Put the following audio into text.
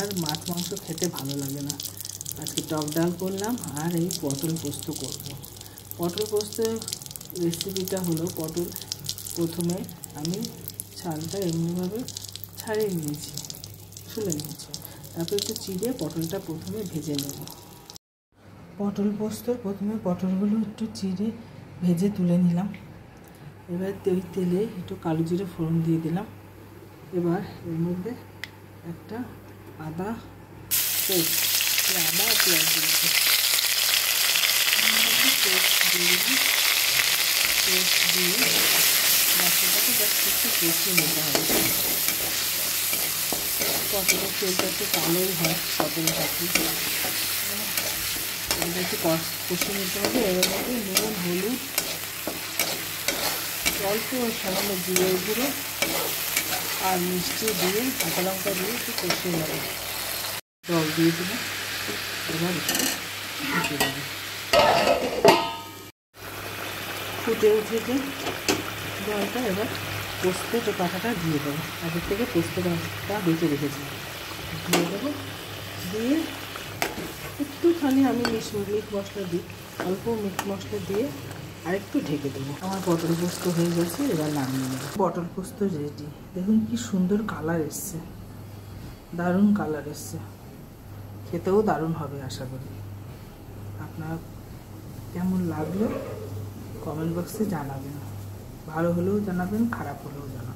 আর মাছ মাংস খেতে ভালো লাগে না। আজকে টক ডাল করলাম আর এই পটল পোস্ত করব। পটল পোস্তের রেসিপিটা হলো, পটল প্রথমে আমি ছালটা এমনিভাবে ছাড়িয়ে নিয়েছি, ছুলে নিয়েছি, তারপর একটু চিড়ে পটলটা প্রথমে ভেজে নেব। পটল পোস্ত প্রথমে পটলগুলো একটু চিড়ে ভেজে তুলে নিলাম। এবার ওই তেলে একটু কালো জিরে ফোড়ন দিয়ে দিলাম। এবার এর মধ্যে একটা আদা পেস্ট, আদা আর পেঁয়াজ দিয়েছি, পেস্ট দিয়ে দিলাম। পেস্ট দিয়ে মশলাটাকে জাস্ট একটু কষিয়ে নিতে হবে। পটলের তেলটা একটু কালোই হয় পটল থাকলে, একটু কষিয়ে নিতে হবে। এর মধ্যে নুন, হলুদ, অল্প সামান্য জিরের গুঁড়ো আর মিষ্টি দিয়ে, কাঁচা লঙ্কা দিয়ে একটু কষিয়ে নেব। জল দিয়ে দিলাম। এবার একটু ফুটে দেবো। ফুটে উঠেছে জলটা, এবার পোস্তের কাঁটাটা দিয়ে দেবো। আগের থেকে পোস্ত কাঁটাটা বেঁচে রেখেছি, দিয়ে দেবো। দিয়ে একটুখানি আমি মিট মশলা দিই, অল্প মিট মশলা দিয়ে আরেকটু ঢেকে দেবো। আমার পটল পোস্ত হয়ে গেছে, এবার নামিয়ে নেব। পটল পোস্ত রেডি। দেখুন কি সুন্দর কালার এসছে, দারুণ কালার এসছে, খেতেও দারুণ হবে আশা করি। আপনার কেমন লাগলো কমেন্ট বক্সে জানাবেন, ভালো হলেও জানাবেন, খারাপ হলেও জানাবেন।